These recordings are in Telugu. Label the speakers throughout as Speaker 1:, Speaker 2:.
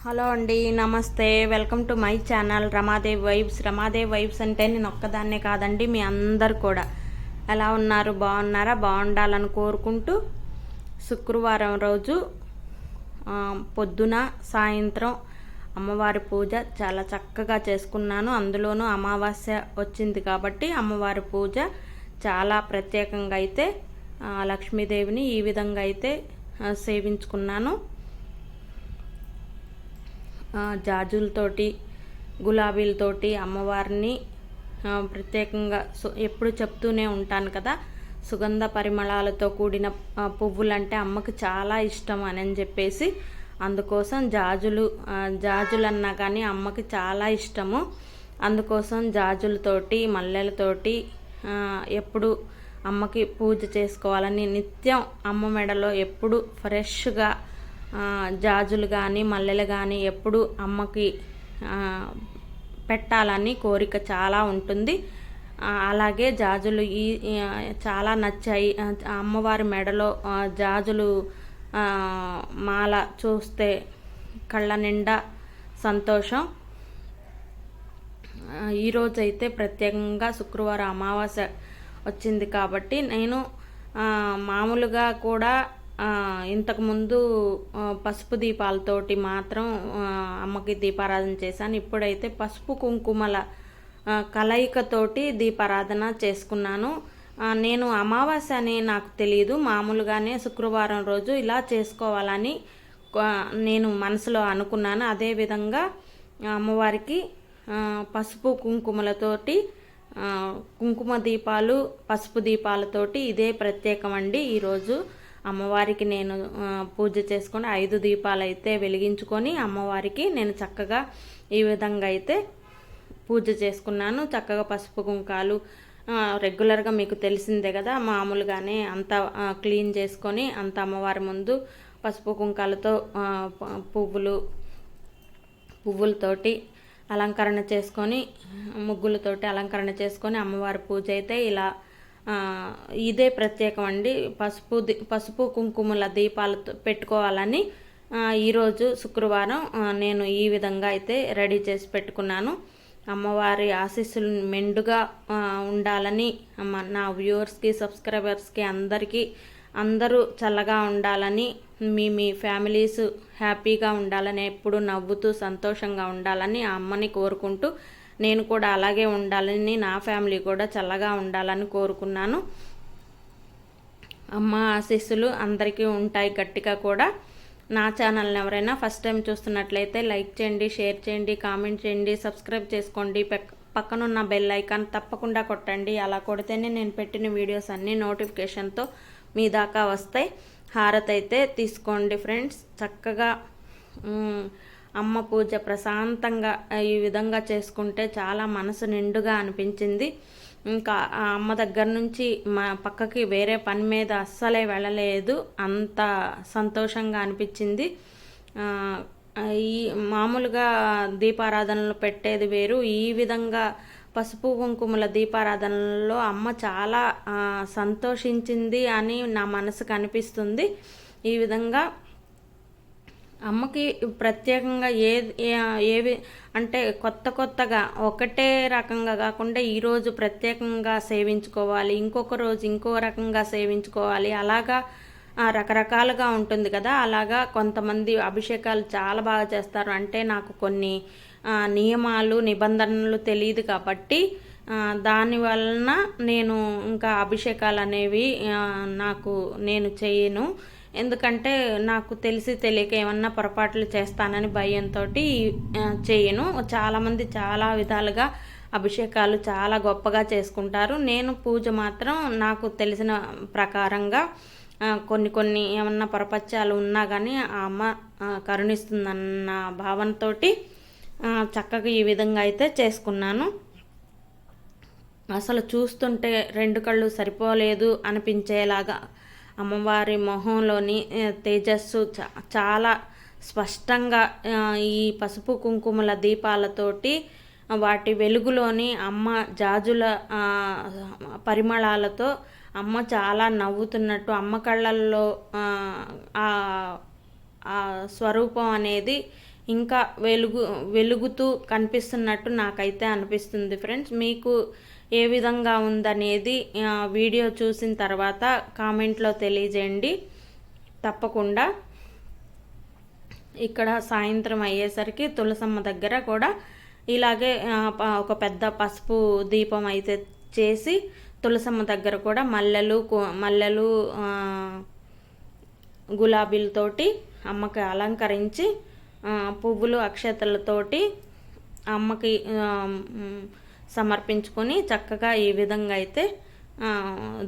Speaker 1: హలో అండి, నమస్తే. Welcome to my channel Ramadevi vibes. Ramadevi vibes అంటే నేను ఒక్కదాన్నే కాదండి, మీ అందరు కూడా ఎలా ఉన్నారు? బాగున్నారా? బాగుండాలని కోరుకుంటూ శుక్రవారం రోజు పొద్దున సాయంత్రం అమ్మవారి పూజ చాలా చక్కగా చేసుకున్నాను. అందులోనూ అమావాస్య వచ్చింది కాబట్టి అమ్మవారి పూజ చాలా ప్రత్యేకంగా అయితే లక్ష్మీదేవిని ఈ విధంగా అయితే సేవించుకున్నాను. జాజులతోటి గులాబీలతోటి అమ్మవారిని ప్రత్యేకంగా ఎప్పుడు చెప్తూనే ఉంటాను కదా, సుగంధ పరిమళాలతో కూడిన పువ్వులంటే అమ్మకి చాలా ఇష్టం అని చెప్పేసి అందుకోసం జాజులన్నా కానీ అమ్మకి చాలా ఇష్టము. అందుకోసం జాజులతోటి మల్లెలతోటి ఎప్పుడు అమ్మకి పూజ చేసుకోవాలని నిత్యం అమ్మ మెడలో ఎప్పుడు ఫ్రెష్గా జాజులు కానీ మల్లెలు కానీ ఎప్పుడు అమ్మకి పెట్టాలని కోరిక చాలా ఉంటుంది. అలాగే జాజులు చాలా నచ్చాయి. అమ్మవారి మెడలో జాజులు మాల చూస్తే కళ్ళ నిండా సంతోషం. ఈరోజైతే ప్రత్యేకంగా శుక్రవారం అమావాస్య వచ్చింది కాబట్టి నేను మామూలుగా కూడా ఇంతకుముందు పసుపు దీపాలతోటి మాత్రం అమ్మకి దీపారాధన చేశాను. ఇప్పుడైతే పసుపు కుంకుమల కలయికతోటి దీపారాధన చేసుకున్నాను. నేను అమావాస్య అని నాకు తెలియదు, మామూలుగానే శుక్రవారం రోజు ఇలా చేసుకోవాలని నేను మనసులో అనుకున్నాను. అదేవిధంగా అమ్మవారికి పసుపు కుంకుమలతోటి కుంకుమ దీపాలు పసుపు దీపాలతోటి ఇదే ప్రత్యేకం అండి. ఈరోజు అమ్మవారికి నేను పూజ చేసుకొని 5 దీపాలు అయితే వెలిగించుకొని అమ్మవారికి నేను చక్కగా ఈ విధంగా అయితే పూజ చేసుకున్నాను. చక్కగా పసుపు కుంకాలు రెగ్యులర్గా మీకు తెలిసిందే కదా, మామూలుగానే అంతా క్లీన్ చేసుకొని అంత అమ్మవారి ముందు పసుపు కుంకాలతో పువ్వులతోటి అలంకరణ చేసుకొని ముగ్గులతోటి అలంకరణ చేసుకొని అమ్మవారి పూజ అయితే ఇలా ఇదే ప్రత్యేకం అండి. పసుపు కుంకుమల దీపాలతో పెట్టుకోవాలని ఈరోజు శుక్రవారం నేను ఈ విధంగా అయితే రెడీ చేసి పెట్టుకున్నాను. అమ్మవారి ఆశీస్సులు మెండుగా ఉండాలని నా వ్యూవర్స్కి సబ్స్క్రైబర్స్కి అందరూ చల్లగా ఉండాలని మీ ఫ్యామిలీస్ హ్యాపీగా ఉండాలని ఎప్పుడు నవ్వుతూ సంతోషంగా ఉండాలని ఆ అమ్మని కోరుకుంటూ నేను కూడా అలాగే ఉండాలని నా ఫ్యామిలీ కూడా చల్లగా ఉండాలని కోరుకున్నాను. అమ్మ ఆశీస్సులు అందరికీ ఉంటాయి గట్టిగా కూడా. నా ఛానల్ని ఎవరైనా ఫస్ట్ టైం చూస్తున్నట్లయితే లైక్ చేయండి, షేర్ చేయండి, కామెంట్ చేయండి, సబ్స్క్రైబ్ చేసుకోండి. పక్కనున్న బెల్ ఐకాన్ తప్పకుండా కొట్టండి. అలా కొడితేనే నేను పెట్టిన వీడియోస్ అన్నీ నోటిఫికేషన్తో మీ దాకా వస్తాయి. హారతి అయితే తీసుకోండి ఫ్రెండ్స్. చక్కగా అమ్మ పూజ ప్రశాంతంగా ఈ విధంగా చేసుకుంటే చాలా మనసు నిండుగా అనిపించింది. ఇంకా ఆ అమ్మ దగ్గర నుంచి మా పక్కకి వేరే పని మీద అస్సలే వెళ్ళలేదు, అంత సంతోషంగా అనిపించింది. ఈ మామూలుగా దీపారాధనలు పెట్టేది వేరు, ఈ విధంగా పసుపు కుంకుమల దీపారాధనలో అమ్మ చాలా సంతోషించింది అని నా మనసుకు అనిపిస్తుంది. ఈ విధంగా అమ్మకి ప్రత్యేకంగా ఏవి అంటే కొత్తగా ఒకటే రకంగా కాకుండా ఈరోజు ప్రత్యేకంగా సేవించుకోవాలి, ఇంకొక రోజు ఇంకో రకంగా సేవించుకోవాలి, అలాగా రకరకాలుగా ఉంటుంది కదా. అలాగా కొంతమంది అభిషేకాలు చాలా బాగా చేస్తారు. అంటే నాకు కొన్ని నియమాలు నిబంధనలు తెలియదు కాబట్టి దాని వలన నేను ఇంకా అభిషేకాలు అనేవి నేను చేయను. ఎందుకంటే నాకు తెలిసి తెలియక ఏమన్నా పొరపాట్లు చేస్తానని భయంతో చేయను. చాలామంది చాలా విధాలుగా అభిషేకాలు చాలా గొప్పగా చేసుకుంటారు. నేను పూజ మాత్రం నాకు తెలిసిన ప్రకారంగా కొన్ని ఏమన్నా పొరపచ్చాలు ఉన్నా కానీ ఆ అమ్మ కరుణిస్తుందన్న భావనతో చక్కగా ఈ విధంగా అయితే చేసుకున్నాను. అసలు చూస్తుంటే 2 కళ్ళు సరిపోలేదు అనిపించేలాగా అమ్మవారి మొహంలోని తేజస్సు చాలా స్పష్టంగా ఈ పసుపు కుంకుమల దీపాలతోటి వాటి వెలుగులోని అమ్మ జాజుల పరిమళాలతో అమ్మ చాలా నవ్వుతున్నట్టు అమ్మ కళ్ళల్లో ఆ స్వరూపం అనేది ఇంకా వెలుగుతూ కనిపిస్తున్నట్టు నాకైతే అనిపిస్తుంది ఫ్రెండ్స్. మీకు ఏ విధంగా ఉందనేది వీడియో చూసిన తర్వాత కామెంట్లో తెలియజేయండి తప్పకుండా. ఇక్కడ సాయంత్రం అయ్యేసరికి తులసమ్మ దగ్గర కూడా ఇలాగే ఒక పెద్ద పసుపు దీపం అయితే చేసి తులసమ్మ దగ్గర కూడా మల్లెలు గులాబీలతోటి అమ్మకి అలంకరించి పువ్వులు అక్షతలతోటి అమ్మకి సమర్పించుకొని చక్కగా ఈ విధంగా అయితే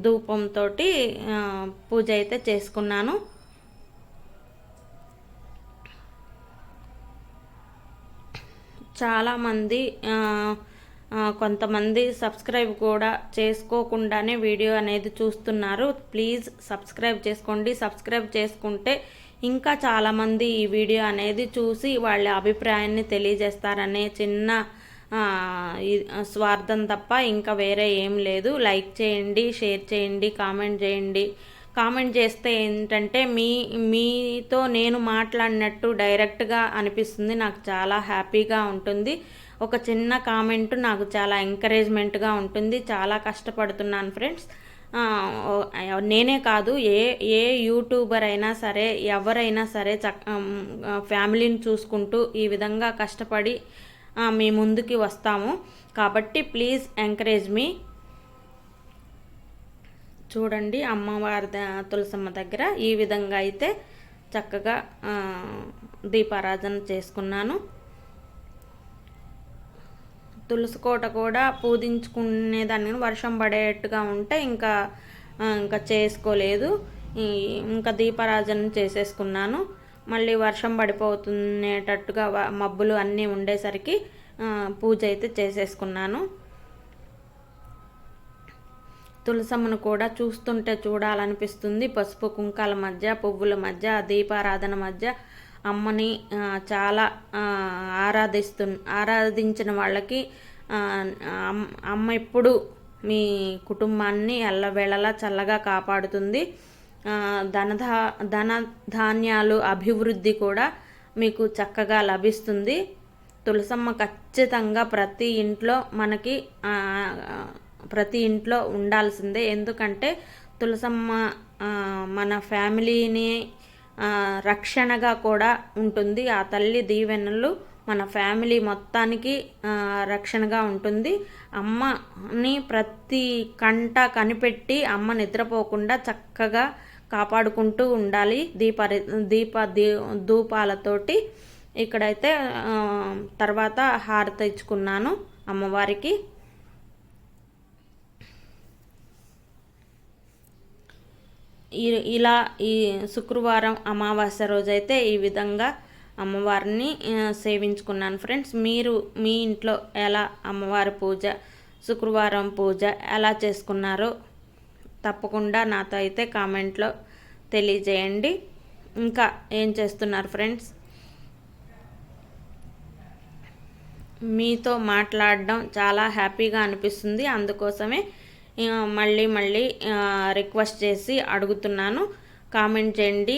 Speaker 1: ధూపంతో పూజ అయితే చేసుకున్నాను. చాలామంది కొంతమంది సబ్స్క్రైబ్ కూడా చేసుకోకుండానే వీడియో అనేది చూస్తున్నారు. ప్లీజ్ సబ్స్క్రైబ్ చేసుకోండి. సబ్స్క్రైబ్ చేసుకుంటే ఇంకా చాలామంది ఈ వీడియో అనేది చూసి వాళ్ళ అభిప్రాయాన్ని తెలియజేస్తారనే చిన్న స్వార్థం తప్ప ఇంకా వేరే ఏం లేదు. లైక్ చేయండి, షేర్ చేయండి, కామెంట్ చేయండి. కామెంట్ చేస్తే ఏంటంటే మీతో నేను మాట్లాడినట్టు డైరెక్ట్గా అనిపిస్తుంది. నాకు చాలా హ్యాపీగా ఉంటుంది. ఒక చిన్న కామెంట్ నాకు చాలా ఎంకరేజ్మెంట్గా ఉంటుంది. చాలా కష్టపడుతున్నాను ఫ్రెండ్స్. నేనే కాదు, ఏ యూట్యూబర్ అయినా సరే, ఎవరైనా సరే ఫ్యామిలీని చూసుకుంటూ ఈ విధంగా కష్టపడి మీ ముందుకి వస్తాము. కాబట్టి ప్లీజ్ ఎంకరేజ్ మీ. చూడండి, అమ్మవారి తులసమ్మ దగ్గర ఈ విధంగా అయితే చక్కగా దీపారాధన చేసుకున్నాను. తులసి కోట కూడా పూజించుకునేదాన్ని వర్షం పడేట్టుగా ఉంటే ఇంకా చేసుకోలేదు. ఇంకా దీపారాధన చేసేసుకున్నాను. మళ్ళీ వర్షం పడిపోతునేటట్టుగా మబ్బులు అన్నీ ఉండేసరికి పూజ అయితే చేసేసుకున్నాను. తులసమ్మను కూడా చూస్తుంటే చూడాలనిపిస్తుంది. పసుపు కుంకాల మధ్య, పువ్వుల మధ్య, దీపారాధన మధ్య అమ్మని చాలా ఆరాధించిన వాళ్ళకి అమ్మ ఎప్పుడు మీ కుటుంబాన్ని ఎల్లవేళలా చల్లగా కాపాడుతుంది. ధనధాన్యాలు అభివృద్ధి కూడా మీకు చక్కగా లభిస్తుంది. తులసమ్మ ఖచ్చితంగా ప్రతి ఇంట్లో ఉండాల్సిందే. ఎందుకంటే తులసమ్మ మన ఫ్యామిలీని రక్షణగా కూడా ఉంటుంది. ఆ తల్లి దీవెనలు మన ఫ్యామిలీ మొత్తానికి రక్షణగా ఉంటుంది. అమ్మని ప్రతి కంట కనిపెట్టి అమ్మ నిద్రపోకుండా చక్కగా కాపాడుకుంటూ ఉండాలి ధూపాలతోటి. ఇక్కడైతే తర్వాత హారతి ఇచ్చుకున్నాను అమ్మవారికి. ఇలా ఈ శుక్రవారం అమావాస్య రోజైతే ఈ విధంగా అమ్మవారిని సేవించుకున్నాను ఫ్రెండ్స్. మీరు మీ ఇంట్లో ఎలా అమ్మవారి పూజ, శుక్రవారం పూజ ఎలా చేసుకున్నారో తప్పకుండా నాతో అయితే కామెంట్లో తెలియజేయండి. ఇంకా ఏం చేస్తున్నారు ఫ్రెండ్స్? మీతో మాట్లాడడం చాలా హ్యాపీగా అనిపిస్తుంది. అందుకోసమే మళ్ళీ రిక్వెస్ట్ చేసి అడుగుతున్నాను. కామెంట్ చేయండి.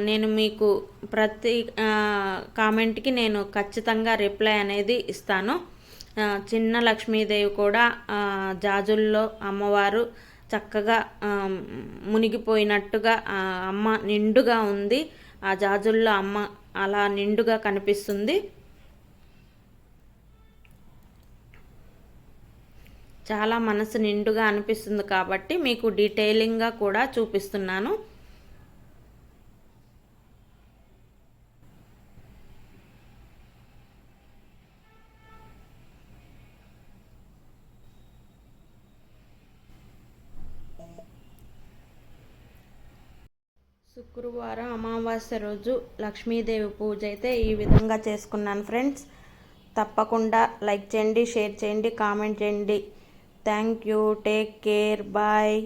Speaker 1: నేను మీకు ప్రతి కామెంట్కి నేను ఖచ్చితంగా రిప్లై అనేది ఇస్తాను. చిన్న లక్ష్మీదేవి కూడా జాజుల్లో అమ్మవారు చక్కగా మునిగిపోయినట్టుగా అమ్మ నిండుగా ఉంది. ఆ జాజుల్లో అమ్మ అలా నిండుగా కనిపిస్తుంది. చాలా మనసు నిండుగా అనిపిస్తుంది కాబట్టి మీకు డీటెయిలింగ్గా కూడా చూపిస్తున్నాను. శుక్రవారం అమావాస్య రోజు లక్ష్మీదేవి పూజ అయితే ఈ విధంగా చేసుకున్నాను ఫ్రెండ్స్. తప్పకుండా లైక్ చేయండి, షేర్ చేయండి, కామెంట్ చేయండి. Thank you. Take care. Bye.